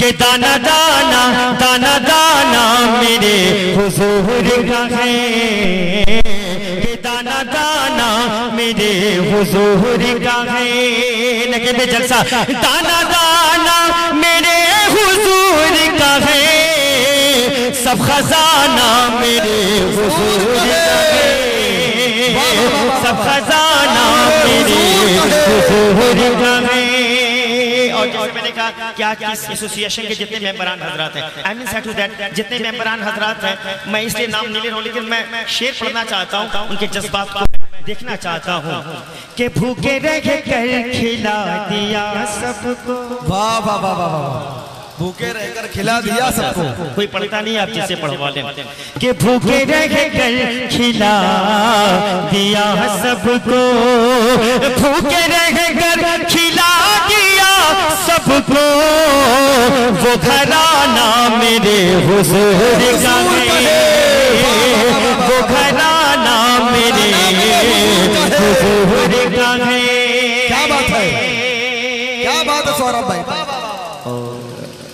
कि दाना दाना दाना दाना मेरे हुजूर का है, कि दाना दाना मेरे हुजूर का है। नगीब जलसा दाना दाना मेरे हुजूर का है, सब खजाना मेरे हुजूर का है, सब खजाना मेरे हुजूर का है। और जैसे मैंने कहा कि आज इस एसोसिएशन के जितने मेंबरान हजरात हैं, I mean said to that, जितने मेंबरान हजरात हैं, मैं इसलिए नाम नहीं ले रहा हूँ, लेकिन मैं शेर पढ़ना चाहता हूँ, उनके जज्बात को देखना चाहता हूँ कि भूखे रह कर खिला दिया सबको। वाह वाह वाह वाह वाह, भूखे रहकर खिला दिया सबको। कोई पढ़ता नहीं, आप जिससे पढ़वा लें कि भूखे रह कर खिला दिया सबको, भूखे रह कर खिला दिया सबको, वो घराना मेरे हुजूर का है, वो घराना मेरे हुजूर का है। क्या बात है, क्या बात है सौरभ भाई।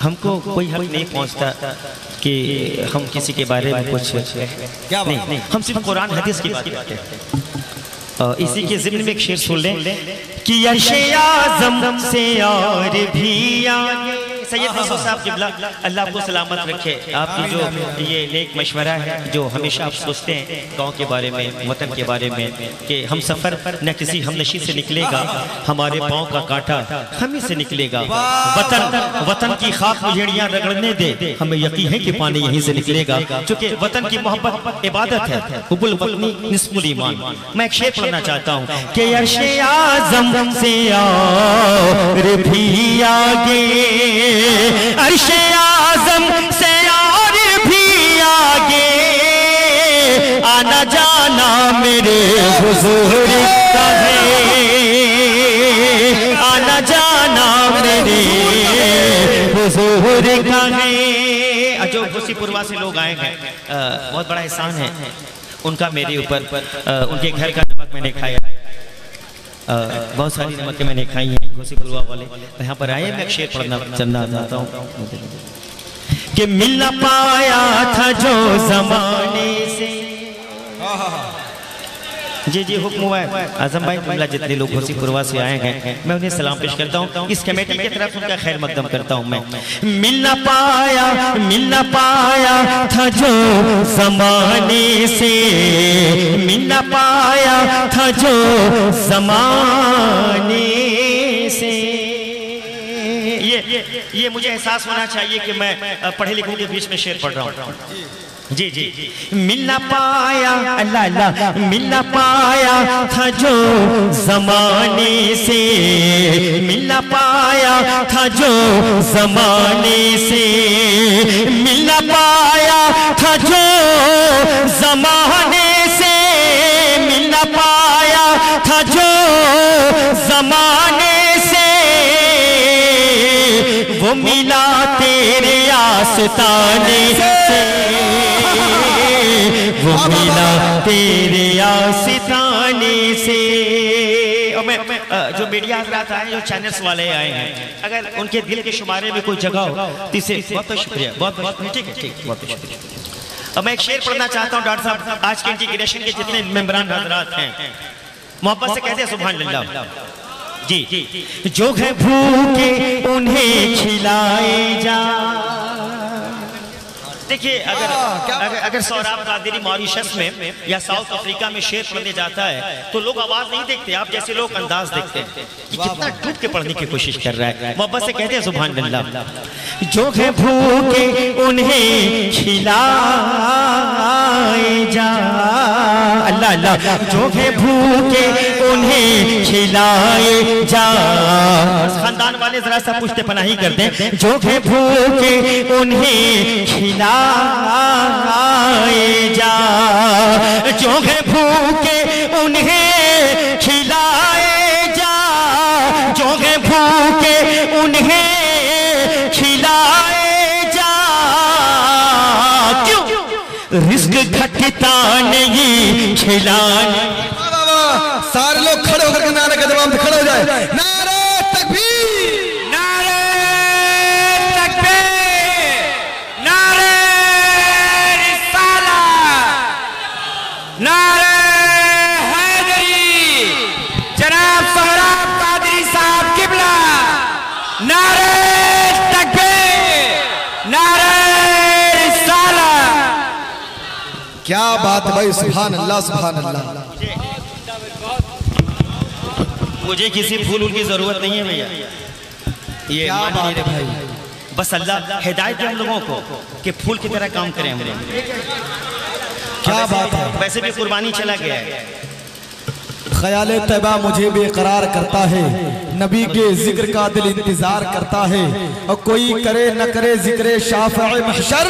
हमको कोई हक नहीं पहुंचता कि हम किसी के बारे में कुछ क्या नहीं, हम सिर्फ कुरान हदीस की बात करते हैं। इसी के ज़िम्न में एक शेर सुन लें कि अर्शे आज़म से और भी आगे। सैयद यूसुफ साहब किबला अल्लाह को सलामत रखे, आपकी जो ये नेक मशवरा है, जो हमेशा आप सोचते हैं गांव के बारे में, वतन के बारे में, कि हम सफ़र न किसी हमनशी से निकलेगा, हमारे पाँव का कांटा हम ही से निकलेगा। वतन वतन की खाक मुझेड़ियाँ रगड़ने दे, हमें यकीन है कि पानी यहीं से निकलेगा, क्योंकि वतन की मोहब्बत इबादत है, हुब्बुल वतनी निस्फुल ईमान। मैं एक शेर पढ़ना चाहता हूँ कि अर्शे आज़म से और भी आगे, अर्शे आज़म से और भी आगे, आना जाना मेरे हुजूर का है, आना जाना मेरे हुजूर का है। जो घोसीपुरवा से लोग आए हैं, बहुत बड़ा एहसान है उनका मेरे ऊपर। उनके घर का नमक मैंने खाया, बहुत सारी नमकें मैंने खाई हैं घोसीपुरवा वाले। यहाँ पर आए, मैं एक शेर पढ़ना चाहता हूँ कि मिल न पाया था जो जमाने से। जी जी हुक्म हुआ है आजम भाई, जुमला जितने लोग घोसीपुरवा से आए हैं मैं उन्हें सलाम पेश करता हूँ, इस कमेटी की तरफ उनका खैर मकदम करता हूँ मैं। मिल न पाया था जो जमाने से, मिल न पाया था जो जमाने से। ये मुझे एहसास होना चाहिए कि मैं पढ़े लिखों के बीच में शेर पढ़ रहा हूँ। जी जी मिल न पाया अल्लाह अल्लाह, मिल न पाया था जो जमाने से, मिल न पाया था जो जमाने से, मिल न पाया था जो जमाने से, मिल न पाया था जो जमाने से, वो मिला तेरे आस्ताने से, वो मिला तेरे आस्ताने से। और मैं जो मीडिया हज़रात आए, जो चैनल्स वाले आए हैं, अगर उनके दिल के शुमारे में कोई जगह हो तो इसे बहुत बहुत शुक्रिया, बहुत बहुत ठीक है, ठीक बहुत शुक्रिया। अब मैं एक शेर पढ़ना चाहता हूँ डॉक्टर साहब, आज के इंटीग्रेशन के जितने मेंबरान हज़रात हैं मोहब्बत से कहते हैं सुभान अल्लाह। जी जो है भूखे उन्हें खिलाए जा। देखिए अगर सौराब कादिरी मॉरिशस में या साउथ अफ्रीका में शेर पढ़ने जाता है तो लोग आवाज नहीं देखते, आप जैसे लोग अंदाज देखते हैं कि कितना डूब के पढ़ने की कोशिश कर रहा है। मोहब्बत से कहते हैं सुभान अल्लाह। जो है भूखे उन्हें खिलाए जा, अल्लाह अल्लाह, जो है भूखे उन्हें खिलाए जा। खानदान वाले जरा सा पुश्ते पनाही कर दें। जो है भूखे उन्हें खिलाए जा, जो है भूखे उन्हें खिलाए जा, जो है भूखे उन्हें खिलाए जा। क्यों रिस्क घटता नहीं खिलाने। सारे लोग खड़े होकर के नारे का जवाब खड़े हो जाए। नारे तकबीर, नारे तकबीर। क्या बात है भाई, सुभान अल्लाह सुभान अल्लाह। मुझे किसी फूल की जरूरत नहीं है भैया, ये क्या बात है भाई, बस अल्लाह हिदायत दे हम लोगों को कि फूल की तरह काम करें हम लोग। क्या बात है। वैसे भी कुर्बानी चला गया है। ख्याल तैबा मुझे बेकरार करता है, नबी के जिक्र का दिल इंतजार करता है, और कोई करे न करे जिक्र शाफ़िए महशर,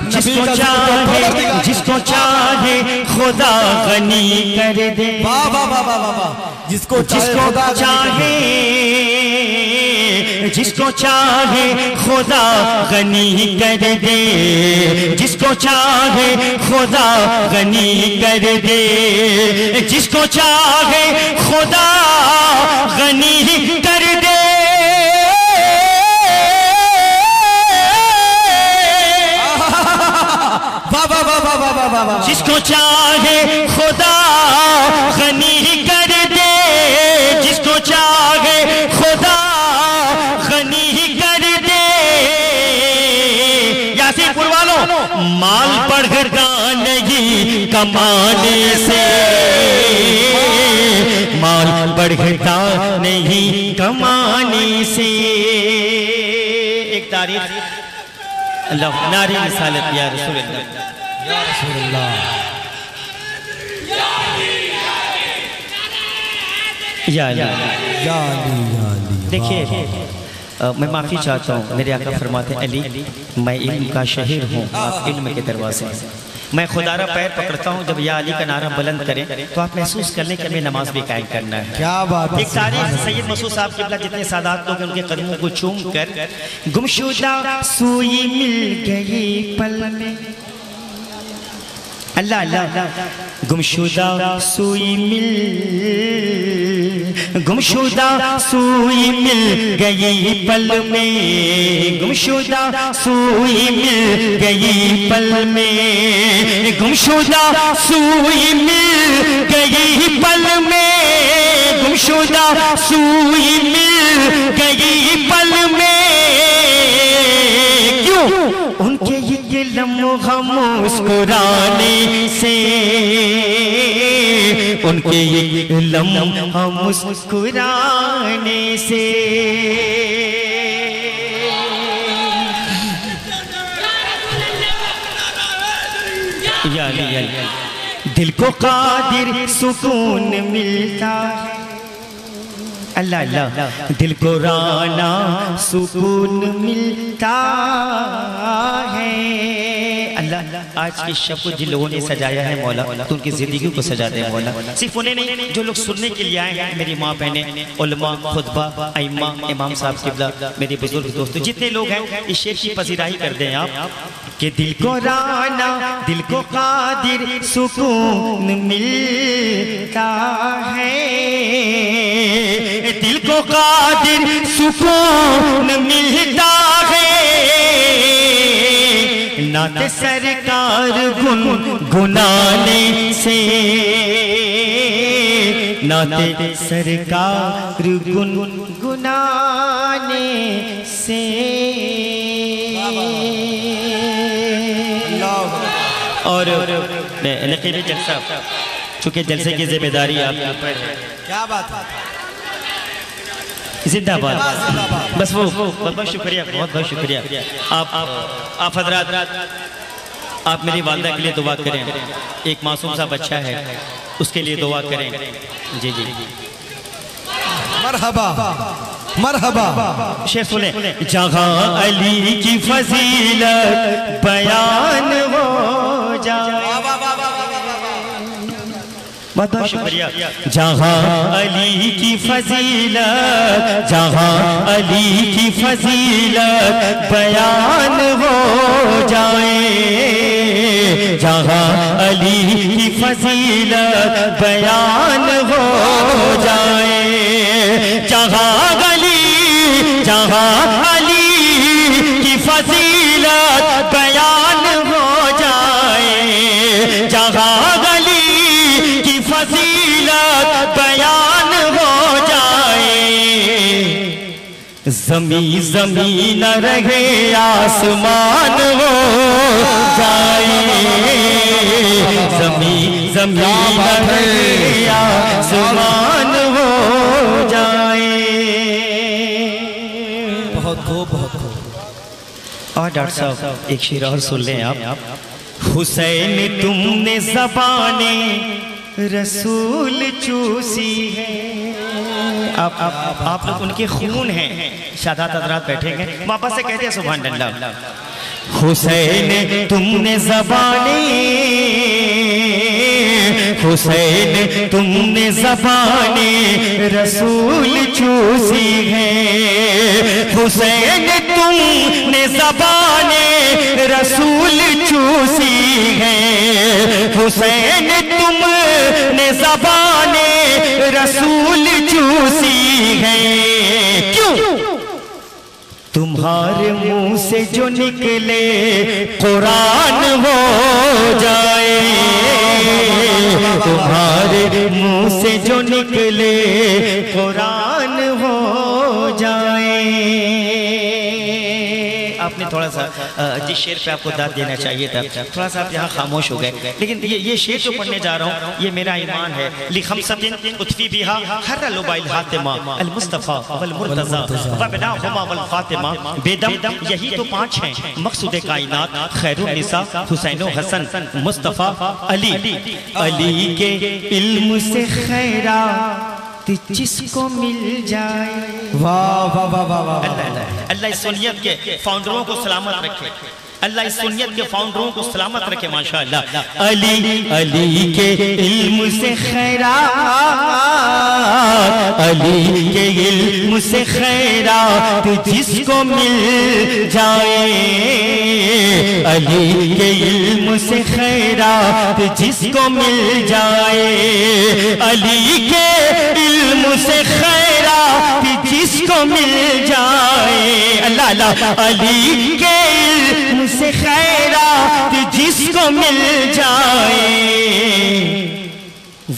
जिसको चाहे खुदा गनी कर दे। वाह वाह वाह वाह वाह, जिसको चाहे जिसको चाहे खुदा गनी कर दे, जिसको चाहे खुदा गनी कर दे, जिसको चाहे खुदा गनी कर दे। जिसको चाहे खुदा गनी कर दे, जिसको चाहे खुदा गनी कर दे। यासीन पुरवालो, माल बढ़ता नहीं कमाने से, माल बढ़ता नहीं कमाने से। एक तारीफ अल्लाह नारी रिसालत या रसूल अल्लाह, या रसूल अल्लाह। या देखिए, मैं माफ़ी चाहता हूँ, मेरे आका फरमाते हैं अली मैं इल्म का शहीर हूँ, आप इल्म के दरवाजे हैं। मैं खुदारा पैर पकड़ता हूँ, जब या अली का नारा बुलंद करें तो आप महसूस कर लें कि हमें नमाज भी कायम करना है। क्या बात है। एक तारीफ सैयद मसूद साहब के जितने सादात लोग हैं उनके कदमों को चूम कर, गुमशुदा सुई मिल गई पल में, अल्लाह अल्लाह, गुमशुदा सुई मिल, गुमशुदा सुई मिल गई पल में, गुमशुदा सुई मिल गई पल में, गुमशुदा सुई मिल गई पल में, गुमशुदा सुई मिल गई पल में। क्यों? उनके ये लम्हा मुस्कुराने से, उनके ये लम्हा मुस्कुराने से। या दिल को कादिर सुकून मिलता है, अल्लाह अल्लाह, दिल को राना सुकून मिलता है। अल्लाह आज की शब को जिन लोगों ने सजाया है मौला, तो उनकी जिंदगी को सजा दे मौला। सिर्फ उन्हें नहीं, जो लोग सुनने के लिए आए हैं, मेरी माँ बहनें, उलमा, खुतबा, अइम्मा, इमाम साहब किबला, मेरे बुजुर्ग दोस्तों, जितने लोग हैं, इस शेर की पजीराही कर दें आप कि दिल को राना, दिल को कादिर सुकून मिलता है, दिल को कादिर सुकून मिलता है। नाते सरकार गुनगुनाने से, नाते सरकार गुनगुनाने से। और नकीब जलसा, चूंकि जलसे की जिम्मेदारी आपके ऊपर है। क्या बात है, जिंदाबाद। बस वो बहुत शुक्रिया, बहुत बहुत शुक्रिया। आप हजरात, आप मेरी वालदा के लिए दुआ करें, एक मासूम सा बच्चा है, उसके लिए दुआ करें। जी जी, मरहबा मरहबा। शेर सुने, जहाँ अली की फजीलत बयान हो जाए, बहुत बहुत शुक्रिया। जहाँ अली की फजीलत, जहाँ अली की फजीलत बयान हो जाए, जहाँ अली की फजीलत बयान हो जाए, जहाँ अली, जहाँ अली की फजीलत बयान हो जाए, जहाँ अली की फजीलत बयान हो जाए, ज़मीं ज़मीं न रहे आसमान हो जाए, ज़मीन आसमान हो जाए। बहुत खूब, बहुत खूब। और डॉक्टर साहब एक शेर और सुन लें आप। हुसैन तुमने ज़बाने रसूल चूसी है। आप लोग उनके खून हैं। शादात हज़रात बैठेंगे, वापस से कहते हैं सुभान अल्लाह। हुसैन तुमने ज़बाने, हुसैन तुमने ज़बाने रसूल चूसी है। हुसैन तुमने ज़बाने रसूल चूसी है। हुसैन तुमने ज़बाने रसूल चूसी है। क्यों? तुम्हारे मुंह से जो निकले कुरान हो जाए। तुम्हारे मुंह से जो निकले कुरान हो जाए। आपने थोड़ा सा जिस शेर पे आपको दाद देना चाहिए था, थोड़ा सा आप यहाँ खामोश हो गए। लेकिन ये शेर जो पढ़ने जा रहा हूँ, ये मेरा ईमान है। लिखमसतिन उतफी बिहा हर लुबाइल हातिमा अल मुस्तफा वल मुर्तज़ा व बिनाहुमा वल फातिमा। बेदम यही तो 5 हैं मकसूद कायनात, खैरुन निसा हुसैन हसन मुस्तफा अली। अली के इल्म से खैरा जिसको मिल जाए। वाह वाह वाह वाह वाह। अल्लाह इस सुन्नियत के फाउंडरों को सलामत रखे। अल्लाह इस सुन्नियत के फाउंडरों को सलामत रखे माशाअल्लाह। अली अली के इल्म से खैरात, अली के इल्म से खैरात जिसको मिल जाए। अली के इल्म से खैरात जिसको मिल जाए। अली के इल्म से खैरात जिसको मिल जाए। अल्लाह अल्लाह। अली के इल्म से खैरात जिसको मिल जाए।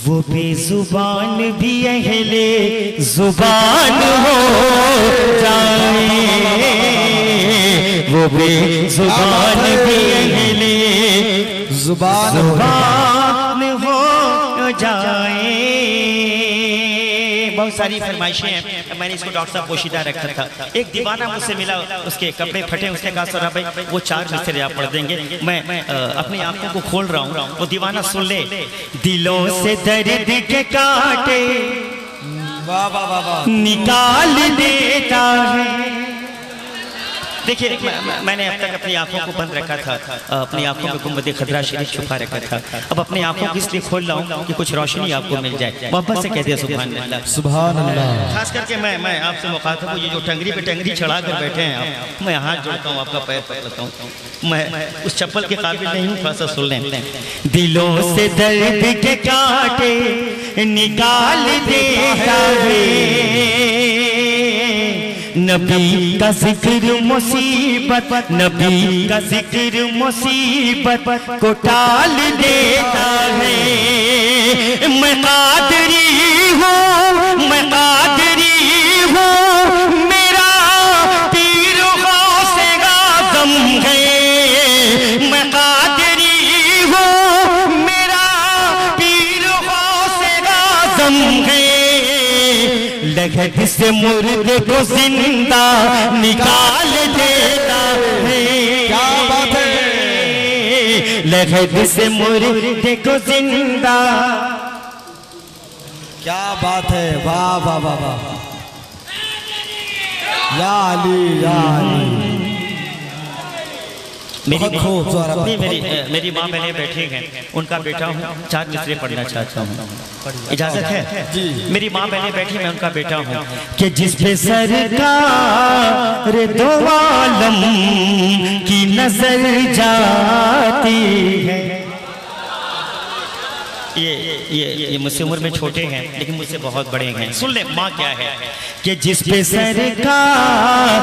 वो बेजुबान भी अहले जुबान हो जाए। वो बेजुबान भी अहले जुबान हो जाए। बहुत सारी फरमाइशें हैं। मैंने इसको डॉक्टर साहब पोशीदा रखा था। एक दीवाना मुझसे मिला, उसके कपड़े फटे, उसने कहा सर भाई वो 4 मिसरे आप पढ़ देंगे। मैं अपनी आंखों को खोल रहा हूँ, वो दीवाना सुन ले। दिलों से दर्द के कांटे निकाल देता है। देखिए मैंने अब तक अपनी आंखों को बंद रखा था, अपनी आंखों में गुंबद खतरा शरीफ छुपा रखा था। अब अपनी आंखों को इसलिए खोल रहा हूँ कि कुछ रोशनी आपको मिल जाए। मोहब्बत से कह दिया सुभान अल्लाह, सुभान अल्लाह। खास करके मैं आपसे मुखातिब हूँ, ये जो टंगरी पे टंगरी चढ़ा कर बैठे हैं आप, मैं हाथ जोड़ता हूँ, आपका पैर पकड़ता हूँ। मैं उस चप्पल के काबिल नहीं हूँ, थोड़ा सा सुन लें। दिलों से दर्द के कांटे निकाल देता है। नबी का जिक्र मुसीबत, नबी का जिक्र मुसीबत को टाल देता है। मैं कादरी हूँ, मैं कादरी हूँ, मेरा पीर गौसे आज़म है। मैं कादरी हूँ, मेरा पीर गौसे आज़म है। लगत से मुर्दे को जिंदा निकाल देता है। क्या बात है। लगत से मुर्दे को जिंदा। क्या बात है। वाह वाह वाह वाह। या अली या अली। मेरी माँ बहने बैठे हैं, उनका बेटा हूँ, 4 मिसरे पढ़ना चाहता हूँ, इजाजत है जी। मेरी माँ बहने बैठी, मैं उनका बेटा हूँ। कि जिस पे सरकार दो आलम की नजर जाती है। ये मुझसे उम्र में छोटे हैं लेकिन मुझसे बहुत बड़े हैं। सुन ले माँ क्या है कि जिस पे सरकार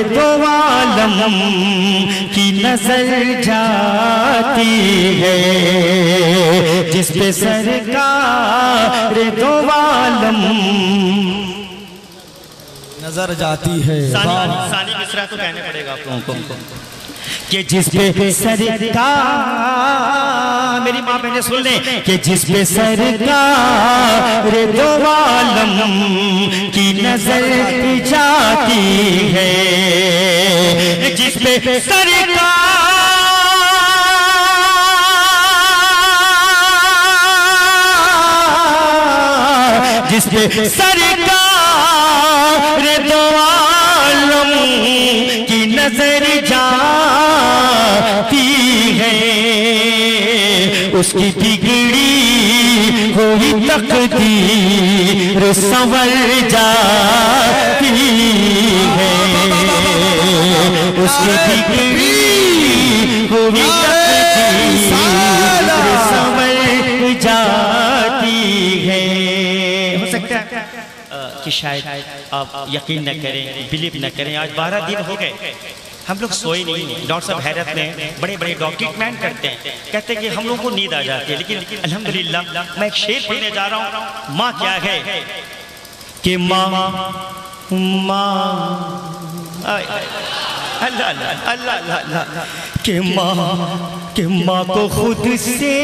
दो आलम की नजर जाती है। जिस पे सरकार दो आलम नजर जाती है। सानी मिश्रा तो कहने पड़ेगा आप लोगों को कि जिस पे सरकार, मेरी माँ बहने सुन ले, कि जिस पे सरकार दो आलम की नजर जाती है, जिस पे सरकार, जिस पे सरकार दो आलम की नजर जाती है, उसकी बिगड़ी हुई तकदीर संवर जाती है, उसकी बिगड़ी हुई तकदीर संवर जाती है। हो सकता है कि शायद आप यकीन न करें, बिलीव न करें, आज 12 दिन हो गए हम लोग सोए नहीं हैं। डॉक्टर साहब हैरत में बड़े बड़े डॉक्टर ट्रीटमेंट करते हैं, कहते हैं कि हम लोगों को नींद आ जाती है, लेकिन अल्हम्दुलिल्लाह मैं एक शेर पढ़ने जा रहा हूँ। माँ क्या है कि माँ अल्लाह अल्लाह अल्लाह कि माँ को खुद से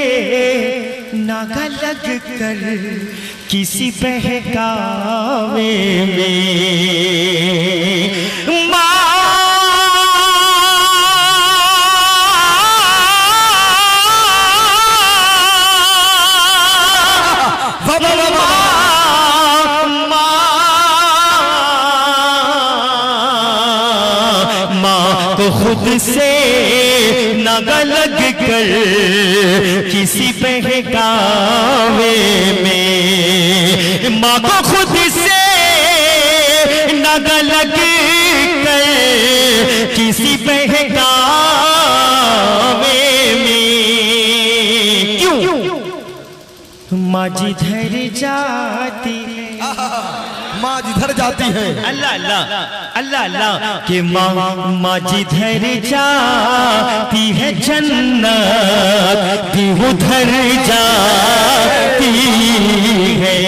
नागा लग कर किसी बहकावे में, खुद से नागा लग कर किसी बहकावे में, माँ को खुद से नागा लग कर किसी बहकावे में, क्यों माँ जिधर जाती है, माँ जिधर जाती है, अल्लाह अल्लाह अल्लाह अल्लाह कि माँ जिधर जाती है जन्नत भी उधर जाती है,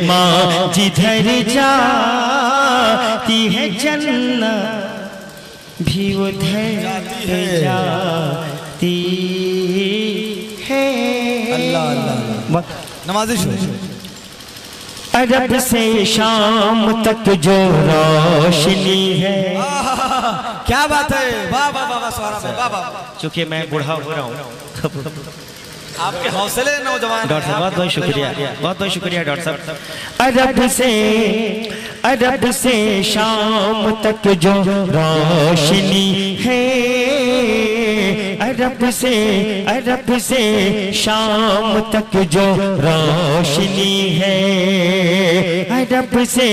माँ जिधर जाती है जन्नत भी उधर जाती है। अल्लाह अल्लाह नवाज़िश अरब से शाम तक जो रोशनी है, क्या बात है, वाह वाह वाह वाह वाह। चूंकि मैं बूढ़ा हो रहा हूँ, आपके हौसले नौजवान। डॉक्टर साहब बहुत बहुत शुक्रिया, बहुत बहुत शुक्रिया डॉक्टर साहब। अरब से शाम तक जो रोशनी है, अरब से शाम तक जो रोशनी है, अरब से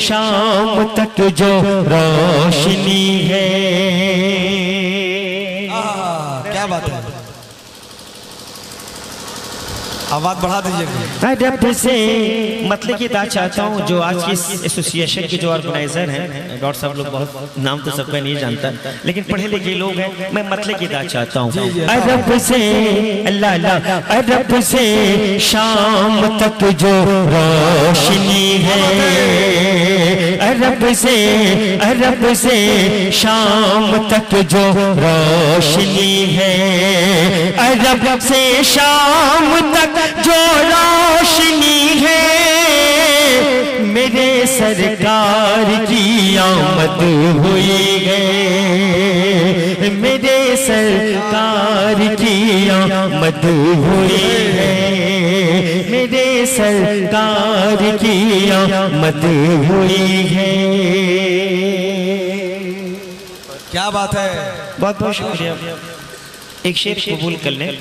शाम तक जो रोशनी है। क्या बात है, आवाज बढ़ा दीजिएगा। अरब से मतलब की बात चाहता हूँ, जो आज की एसोसिएशन के जो ऑर्गेनाइजर हैं, डॉक्टर साहब लोग बहुत नाम तो सबका नहीं जानता, लेकिन पढ़े लिखे लोग हैं, मैं मतलब की बात चाहता हूँ। अरब से अल्लाह अल्लाह, अरब से शाम तक जो रोशनी है, अरब से शाम तक जो रोशनी है, अरब से शाम तक जो रोशनी है, मेरे सरकार की आमद हुई है, मेरे सरकार की आमद हुई है, मेरे सरकार की आमद हुई है। क्या बात है, बहुत बहुत शुक्रिया। एक शेर कबूल कर लें।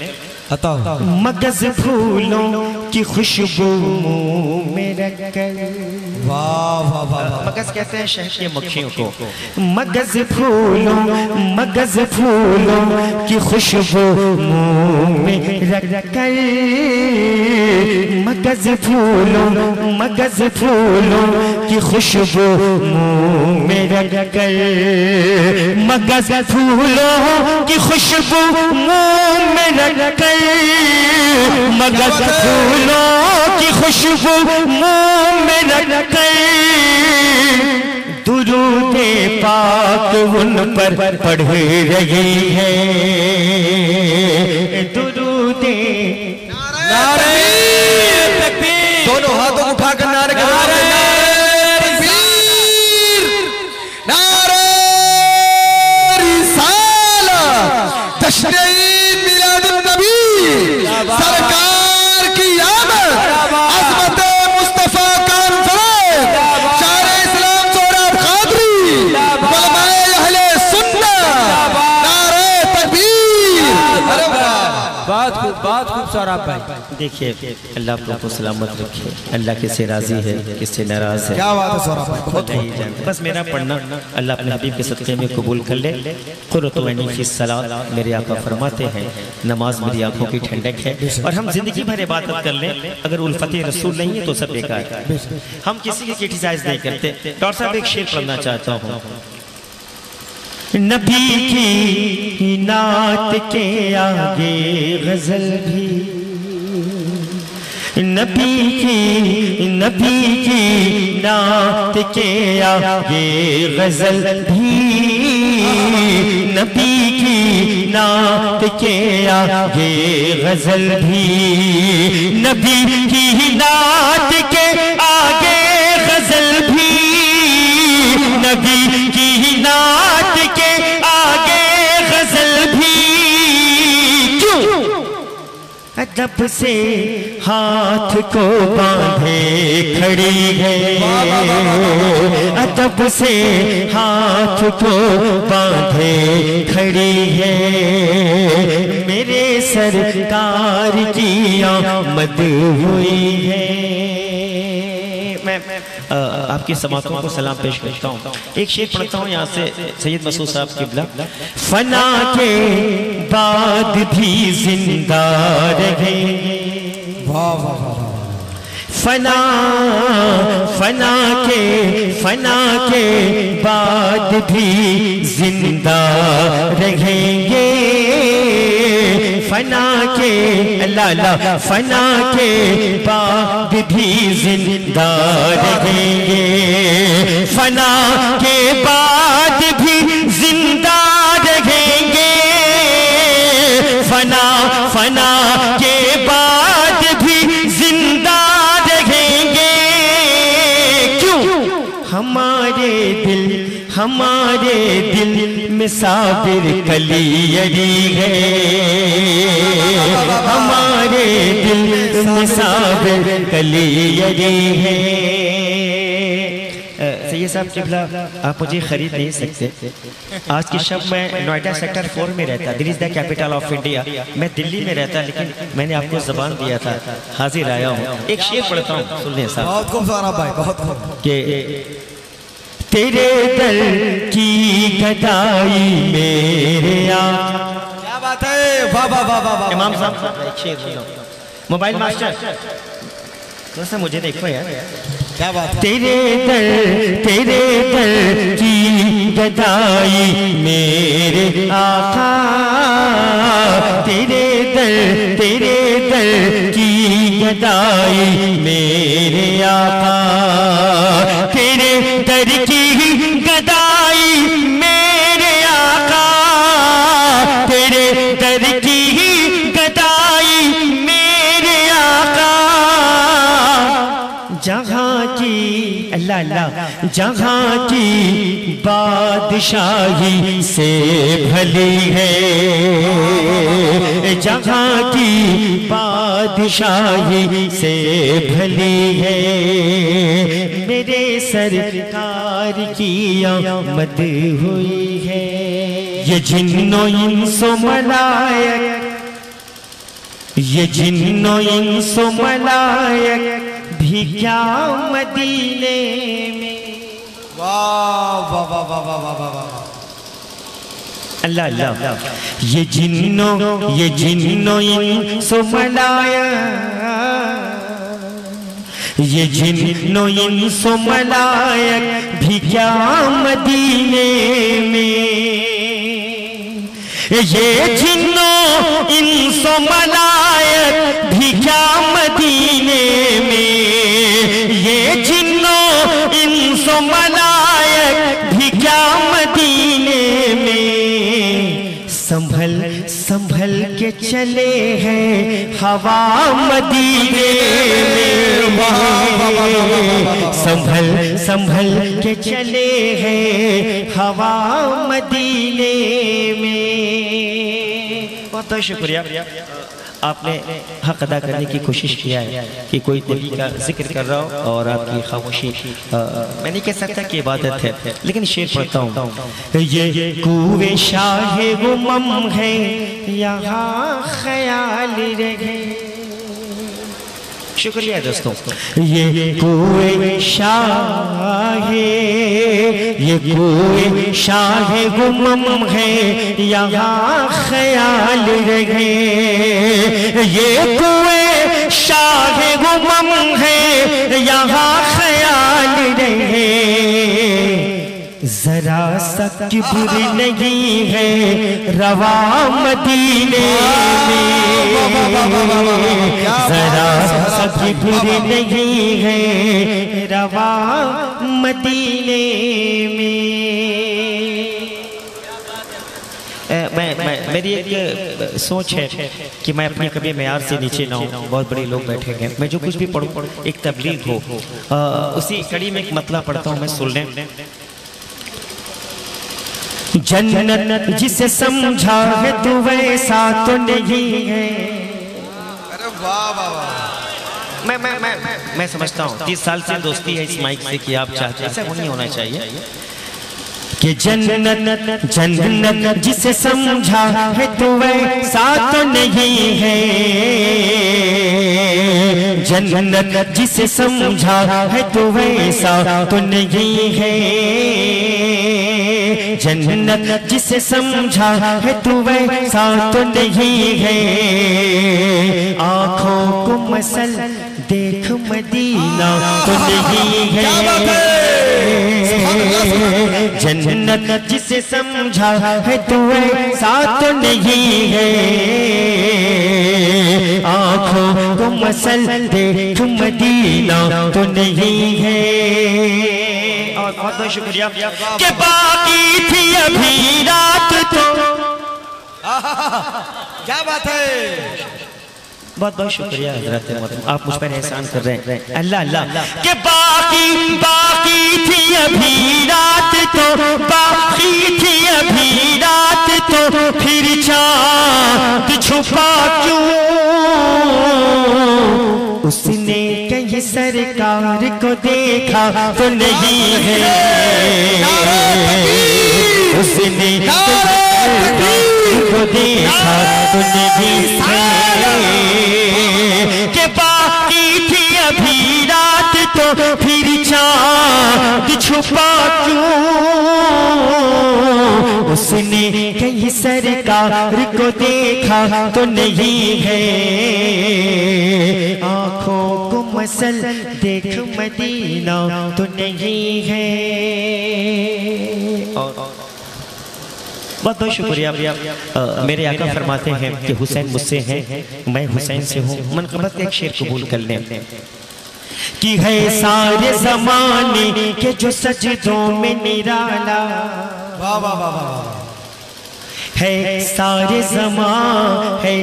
बताओ। मगज फूलों की खुशबू मुंह में रखकर, वाह वाह वाह। मगज कहते हैं शहद के मक्खियों को। मगज फूलों की खुशबू मुंह में रखकर, मगज फूलों की खुशबू मुंह में रखकर, मगज फूलों की खुशबू मुंह में रखकर, मगज फूलों की खुशबू मुंह में रखकर, दूर दुरूदे पाक उन पर पढ़ रही है। दुरूदे नारे तकबीर, दोनों हाथों को उठाकर नारे तकबीर, नारे रिसालत, जश्न ईद मिलादुन नबी, सरकार की आमद, अज़मत मुस्तफा कॉन्फ्रेंस, शायर इस्लाम सोहराब कादरी, उलमाए अहले सुन्नत, नारे तकबीर। बात खूब सोहराब भाई। देखिए, अल्लाह आपको सलामत रखे। अल्लाह किससे राजी है, किससे नाराज है, क्या बात है सोहराब भाई, बहुत नहीं जानते। बस मेरा पढ़ना अल्लाह अपने हबीब के सदक़े में कबूल कर ले। क़ुर्रतु ऐनी फ़ी सलात, मेरे आका फरमाते हैं नमाज मेरी आंखों की ठंडक है। और हम जिंदगी भर इबादत कर लें, अगर उल्फते रसूल नहीं है तो सब बेकार है। हम किसी की क्रिटिसाइज नहीं करते। डॉक्टर साहब एक शेर पढ़ना चाहता हूँ। नबी की नात के आगे गजल भी, नबी की नात के आगे गजल भी, नबी की नात के आगे गजल भी, नबी की नात के आगे गजल भी, नबी की नात के आगे गजल भी। क्यों? अदब से हाथ को बांधे खड़ी है, अदब से हाथ को बांधे खड़ी है, मेरे सरकार की आमद हुई है। मैं आपकी समातों को सलाम पेश करता हूँ। एक शेर पढ़ता हूँ यहाँ से, सैयद मसूद साहब किबला। फना के बाद भी जिंदा रहेंगे, वाह वाह वाह, फना के बाद भी जिंदा रहेंगे, फना के लाला, फना के बाद भी जिंदा रहेंगे, फना के बाद भी जिंदा रहेंगे, फना के बाद भी जिंदा रहेंगे। क्यों? हमारे दिल में साबिर कलियरी है, हमारे दिल में साबिर कलियरी है। सैयद साहब किबला, आप मुझे खरीद नहीं सकते। आज की शब मैं नोएडा सेक्टर 4 में रहता, this is the capital of India. मैं दिल्ली में रहता, लेकिन मैंने आपको जबान दिया था, हाजिर आया हूँ। एक शेर पढ़ता हूँ, सुन लें साहब। बहुत खूब सोहराब भाई, बहुत खूब। कि तेरे दर की गदाई मेरे आका। क्या बात है, वाह वाह वाह वाह वाह। इमाम साहब एक शेर बोलो। मोबाइल मास्टर थोड़ा सा मुझे देखो यार, क्या बात है। तेरे दर की गदाई मेरे आका, तेरे दर की गदाई मेरे आका, तेरे दर की गदाई मेरे आका, तेरे दर की गदाई मेरे आका। जहाँ की अल्लाह अल्लाह, जहाँ की बादशाही से भली है, जहाँ की बादशाही से भली है, मेरे सरकार की आमद हुई है। ये जिन्नो इंसो मलायक, ये जिन्नो इंसो मलायक भी क्या मदीने में। वाह वाह वाह वाह वाह वाह वाह। अल्लाह अल्लाह, ये जिन्नो इंसो मलायक, ये जिन्नो इंसो मलायक भी क्या मदीने में, ये जिन्नो इंसो मलायक भी क्या मदीने में, ये जिन्नो इंसो मलायक संभल के चले हैं हवा मदीने में, संभल के चले हैं हवा मदीने में। बहुत बहुत शुक्रिया, आपने हक अदा करने की कोशिश किया है कि कोई नबी का जिक्र कर रहा हो और आपकी खामोशी, मैं नहीं कह सकता कि इबादत है, लेकिन शेर पढ़ता हूँ। ये कुएं शाहे गुमम है यहाँ ख्याल रहे। शुक्रिया दोस्तों। ये कुएं शाहे, ये कुएं शाहे गुमम है यहाँ ख्याल रहे। ये कुएं शाहे गुमम है यहाँ ख्याल रहे। जरा सा किब्र नहीं है रवा मदीने में, जरा सा किब्र नहीं है रवा मदीने में। मेरी एक सोच है कि मैं अपने कभी मेयार से नीचे ना हूँ। बहुत बड़े लोग बैठे हैं, मैं जो कुछ भी पढ़ूँ एक तबलीग हो। उसी कड़ी में एक मतला पढ़ता हूँ, मैं सुन लें। जन्नत जिसे समझा है तू वैसा तो नहीं है। अरे वाह वाह वाह। मैं समझता हूँ 30 साल से दोस्ती है इस माइक से कि आप चाहते हैं, ऐसा नहीं होना चाहिए कि जन्नत जिसे समझा है तू वैसा तो नहीं है। जन्नत जिसे समझा है तू वैसा तो नहीं है। जन्नत जिसे समझा है तू वैसा तो नहीं है। आँखों को मसल देख मदीना तो नहीं है। जन्नत जिसे समझा है तू वैसा तो नहीं है। आँखों को मसल देख मदीना तो नहीं है। और बहुत बहुत शुक्रिया कि बाकी थी अभी रात तो। क्या बात है, बहुत बहुत शुक्रिया हज़रत मोहतरम, आप मुझ पर एहसान कर रहे हैं। अल्लाह अल्लाह कि बाकी थी अभी रात तो, बाकी थी अभी रात तो, फिर चाँद छुपा क्यों? उसने कहीं सरकार को देखा तो नहीं है। उसने को देखा तो नहीं है। कि बाकी थी अभी रात तो, फिर चाँद छुपा क्यों? उसने कहीं सरकार को देखा तो नहीं है। आँखों को मसल देख मदीना तो नहीं है। बहुत बहुत शुक्रिया। मेरे आका फरमाते हैं कि हुसैन मुझसे हैं, मैं हुसैन से हूँ। मनक़बत का एक शेर कबूल कर लें कि है सारे ज़माने के जो सजदों में निराला। वाह वाह वाह वाह। है सारे ज़माने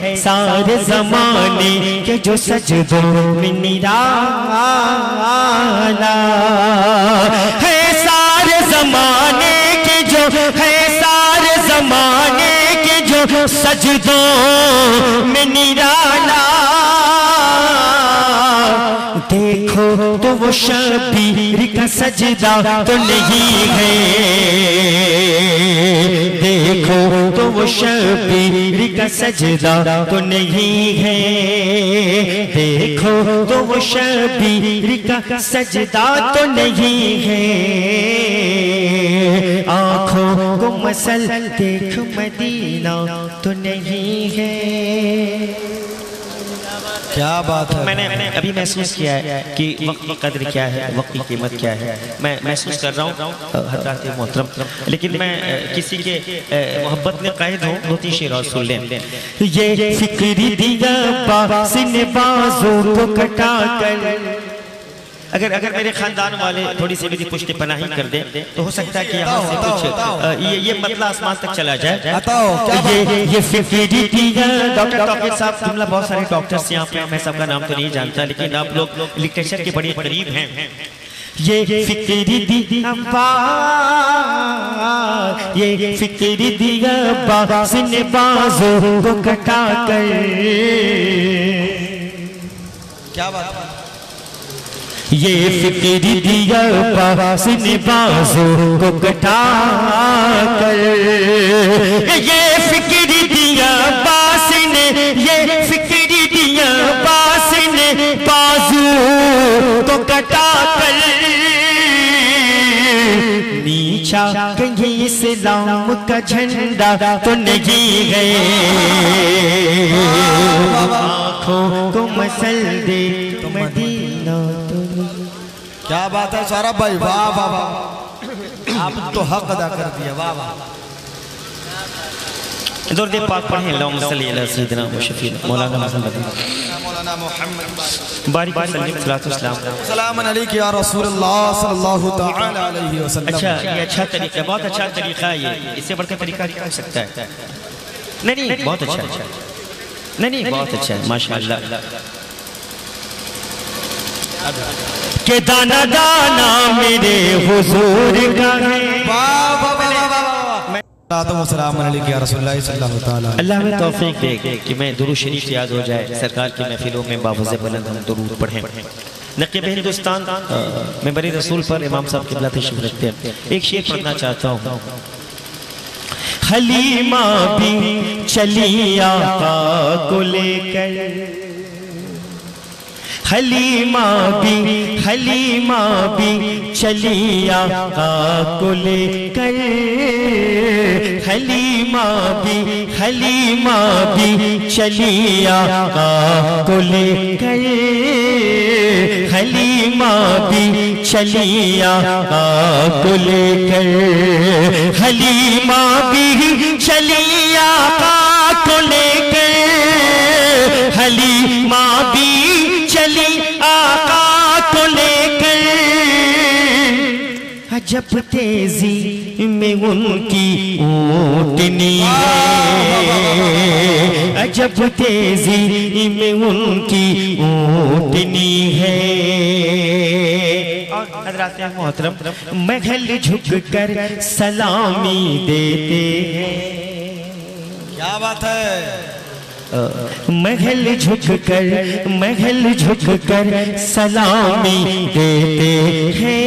के जो सजदों में निराला। है सारे ज़माने के जो, है सारे ज़माने के जो सजदों में निराला। देखो तो वो शबीर का सजदा तो नहीं है। देखो तो वो शबीर का सजदा तो नहीं है। देखो तो वो शबीर का सजदा तो नहीं है। आँखों को मसल देख मदीना तो नहीं है। क्या बात है। मैंने अभी महसूस किया है कि वक्त की कदर क्या है, वक्त की कीमत क्या है। मैं महसूस कर रहा हूँ हज़रत मोहतरम, लेकिन मैं किसी के मोहब्बत में कैद हूँ। 2-3 शेर और सुन लें। ये फिक्री दिया बाज़ ने बाज़ों को कटा कर, अगर मेरे खानदान वाले थोड़ी सी मेरी पुष्टि पनाही कर दे तो हो सकता है कि यहाँ से कुछ ये मतलब आसमान तक चला जाए। ये फिक्री दिया डॉक्टर तौकीर साहब, जुमला बहुत सारे डॉक्टर्स यहाँ पे, मैं सबका नाम तो नहीं जानता, लेकिन आप लोग लिटरेचर के बड़े करीब हैं। ये फिक्री दिया ये फिक्री दिया बास ने बाजों को कटा कर, क्या बात है? ये फिक्री दिया बास ने बाजों को कटा कर, ये फिक्री दिया बास ने, ये फिक्री दिया बास ने बाजू को कटा कर, नीचा कहीं इस्लाम का झंडा तो नहीं है, आँखों को मसल दे तो मदीना तो नहीं। क्या बात है सौरभ भाई, वाह वाह वाह, आप तो हक अदा कर दिया, वाह वाह। दरूद पाक पढ़ें, अल्लाहुम्मा सल्ली अला सय्यिदिना व शफीना मौलाना मुहम्मद बारिक सल्लल्लाहु अलैहि वसल्लम सलाम अलैका या रसूलल्लाह सल्लल्लाहु तआला अलैहि वसल्लम। अच्छा, ये अच्छा तरीका, बहुत अच्छा तरीका है ये, इससे बढ़कर तरीका नहीं हो सकता है। नहीं बहुत अच्छा, नहीं बहुत अच्छा है माशाअल्लाह। के दाना दाना मेरे हुजूर का है, वाह वाह वाह वाह। सलाम अलैका या रसूलल्लाह सल्लल्लाहु तआला। अल्लाह में तौफीक दे कि मैं दुरूद शरीफ याद हो जाए, सरकार की महफिलों में बावज़े बुलंद हम दुरूद पढ़ें। नक़ीब हिंदुस्तान में बड़ी रसूल पर इमाम साहब क़िबला तशरीफ़ रखते हैं, एक शेर पढ़ना चाहता हूँ। हलीमा भी चली आका को लेकर, हलीमा भी चली आका को लेकर, हलीमा भी चली आका को लेकर, हलीमा भी चली आका को लेकर, हलीमा भी चली आका को लेकर, हलीमा भी चली आका को लेकर, अजब तेजी में उनकी ऊँटनी है, अजब तेजी में उनकी ऊँटनी है। और हज़रात मोहतरम महल झुक कर सलामी देते हैं, क्या बात है? महल झुक कर सलामी देते हैं,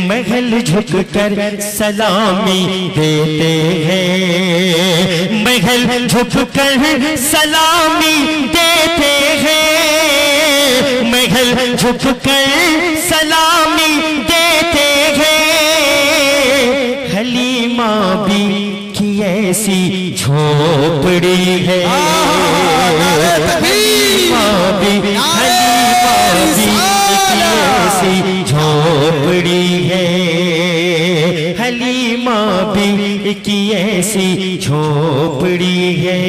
महल झुक कर सलामी देते हैं, महल झुक कर सलामी देते हैं, महल झुक कर सलामी देते हैं, हलीमा भी ऐसी झोपड़ी है, हलीमा भी ऐसी झोपड़ी है, हलीमा भी की ऐसी झोपड़ी है।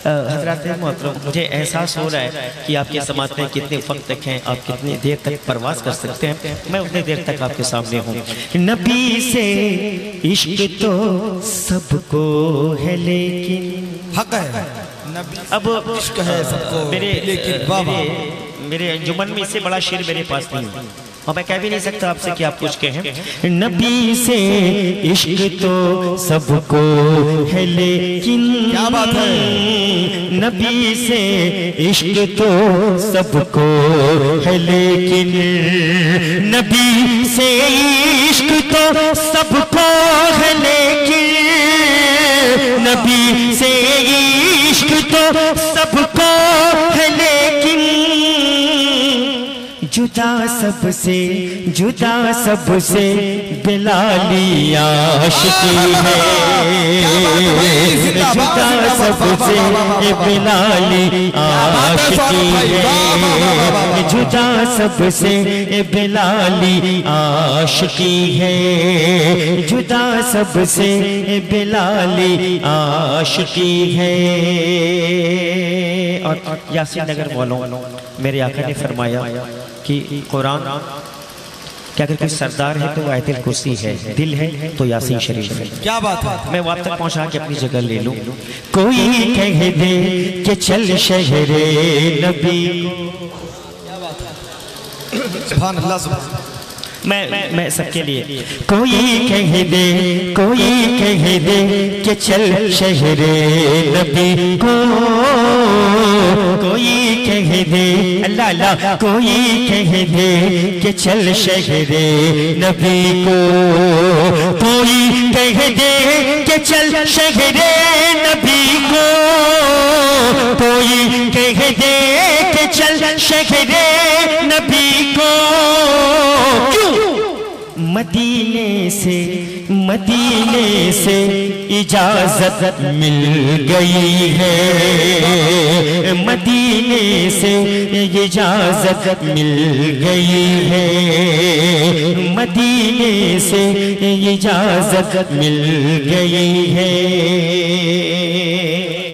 हज़रात मोहतरम, मुझे एहसास हो रहा है कि आपके समात में कितने वक्त तक हैं, आप कितनी देर तक परवास कर सकते हैं, मैं उतनी देर तक आपके सामने हूँ। नबी से इश्क तो सबको है लेकिन हक है, नबी अब इश्क है सबको लेकिन मेरे अंजुमन में इससे बड़ा शेर मेरे पास नहीं है, और मैं कह भी नहीं सकता आपसे कि आप कुछ कहें। नबी से इश्क तो सबको है लेकिन, क्या बात है? नबी से इश्क तो सबको है लेकिन, नबी से इश्क तो सबको है लेकिन, नबी से इश्क तो सबको है लेकिन, जुदा सबसे जुदा सबसे बिलाली आशिकी है, जुदा सबसे बिलाली आशिकी है, जुदा सबसे बिलाली आशिकी है, जुदा सबसे बिलाली आशिकी है। और यासीन नगर वालों, मेरे आका ने फरमाया कि कुरान क्या अगर कोई सरदार है तो आयतुल कुर्सी है, दिल है तो यासीन शरीफ है। क्या बात है। मैं वहां तक पहुंचा के अपनी जगह ले लूं। कोई कह दे कि चल शहरे नबी, सुभान अल्लाह, सुभान। मैं सबके लिए, कोई कह दे कि चल शहरे नबी को, कोई कह दे अल्लाह अल्लाह, कोई कह दे कि चल शहरे नबी को, कोई कह दे कि चल शहरे नबी को, कोई कह दे कि चल शहरे नबी को। मदीने से इजाजत मिल गई है, मदीने से इजाजत मिल गई है, मदीने से इजाजत मिल गई है।